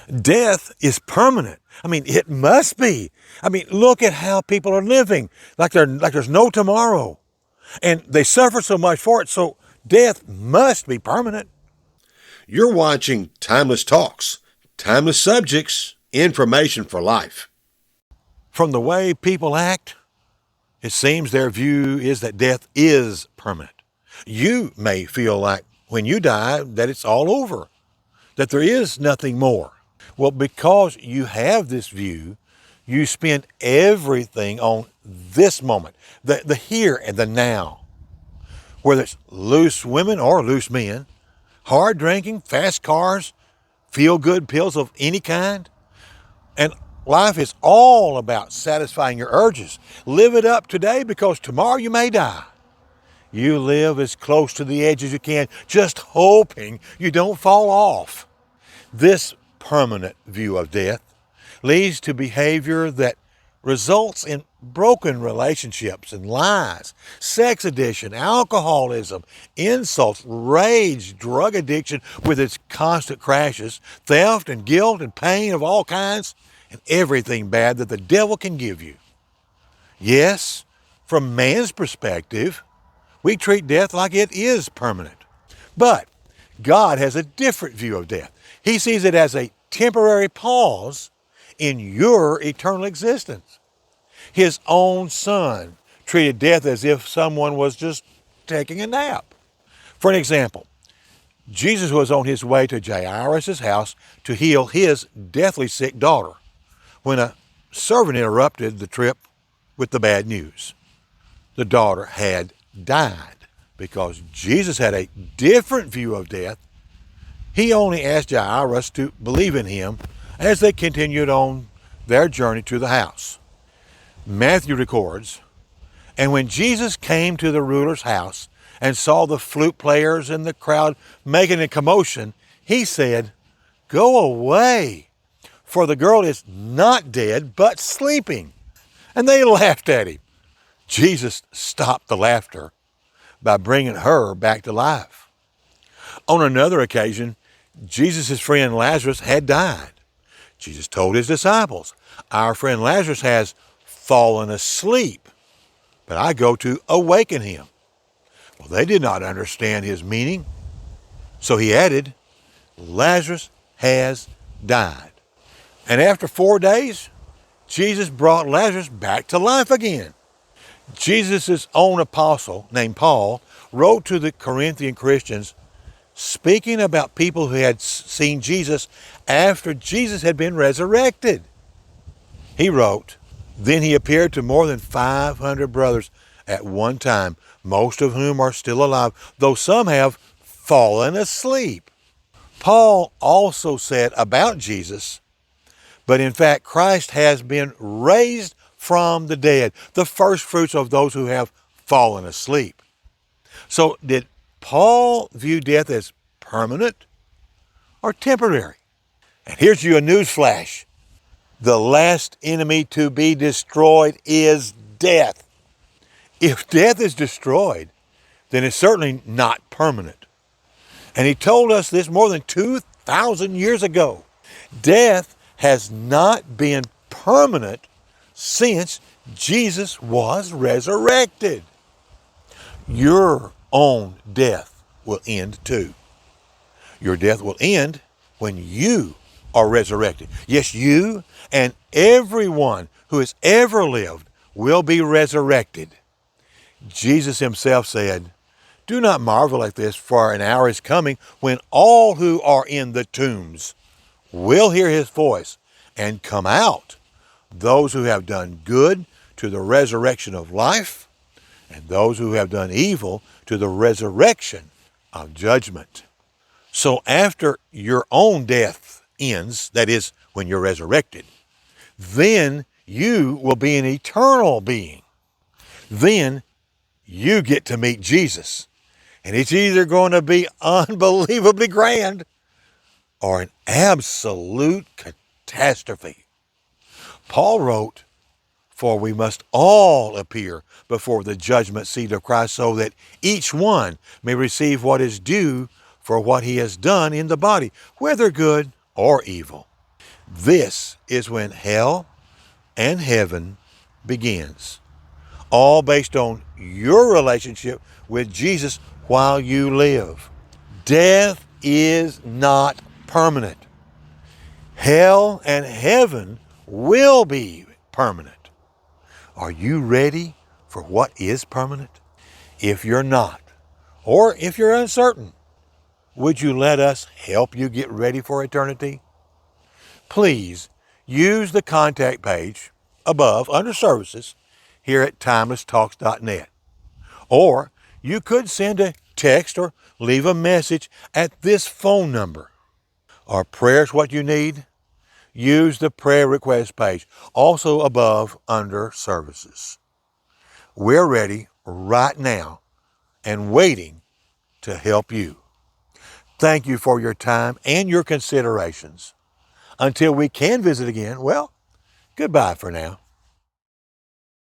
Death is permanent. It must be. Look at how people are living, like there's no tomorrow. And they suffer so much for it, so death must be permanent. You're watching Timeless Talks, timeless subjects, information for life. From the way people act, it seems their view is that death is permanent. You may feel like when you die that it's all over, that there is nothing more. Well, because you have this view, you spend everything on this moment, the here and the now. Whether it's loose women or loose men, hard drinking, fast cars, feel-good pills of any kind. And life is all about satisfying your urges. Live it up today because tomorrow you may die. You live as close to the edge as you can, just hoping you don't fall off. This permanent view of death leads to behavior that results in broken relationships and lies, sex addiction, alcoholism, insults, rage, drug addiction with its constant crashes, theft and guilt and pain of all kinds, and everything bad that the devil can give you. Yes, from man's perspective, we treat death like it is permanent. But God has a different view of death. He sees it as a temporary pause in your eternal existence. His own Son treated death as if someone was just taking a nap. For an example, Jesus was on his way to Jairus' house to heal his deathly sick daughter when a servant interrupted the trip with the bad news. The daughter had died. Because Jesus had a different view of death, he only asked Jairus to believe in him as they continued on their journey to the house. Matthew records, "And when Jesus came to the ruler's house and saw the flute players and the crowd making a commotion, he said, 'Go away, for the girl is not dead, but sleeping.' And they laughed at him." Jesus stopped the laughter by bringing her back to life. On another occasion, Jesus' friend Lazarus had died. Jesus told his disciples, "Our friend Lazarus has fallen asleep, but I go to awaken him." Well, they did not understand his meaning. So he added, "Lazarus has died." And after 4 days, Jesus brought Lazarus back to life again. Jesus' own apostle, named Paul, wrote to the Corinthian Christians, speaking about people who had seen Jesus after Jesus had been resurrected. He wrote, "Then he appeared to more than 500 brothers at one time, most of whom are still alive, though some have fallen asleep." Paul also said about Jesus, "But in fact, Christ has been raised from the dead, the first fruits of those who have fallen asleep." So did Paul view death as permanent or temporary? And here's you a news flash. The last enemy to be destroyed is death. If death is destroyed, then it's certainly not permanent. And he told us this more than 2,000 years ago. Death has not been permanent since Jesus was resurrected. Your own death will end too. Your death will end when you are resurrected. Yes, you and everyone who has ever lived will be resurrected. Jesus himself said, "Do not marvel at this, for an hour is coming when all who are in the tombs will hear his voice and come out, those who have done good to the resurrection of life, and those who have done evil to the resurrection of judgment." So after your own death ends, that is, when you're resurrected, then you will be an eternal being. Then you get to meet Jesus. And it's either going to be unbelievably grand or an absolute catastrophe. Paul wrote, "For we must all appear before the judgment seat of Christ, so that each one may receive what is due for what he has done in the body, whether good or evil." This is when hell and heaven begins, all based on your relationship with Jesus while you live. Death is not permanent. Hell and heaven will be permanent. Are you ready for what is permanent? If you're not, or if you're uncertain, would you let us help you get ready for eternity? Please use the contact page above under services here at timelesstalks.net. Or you could send a text or leave a message at this phone number. Are prayers what you need? Use the prayer request page, also above under services. We're ready right now and waiting to help you. Thank you for your time and your considerations. Until we can visit again, well, goodbye for now.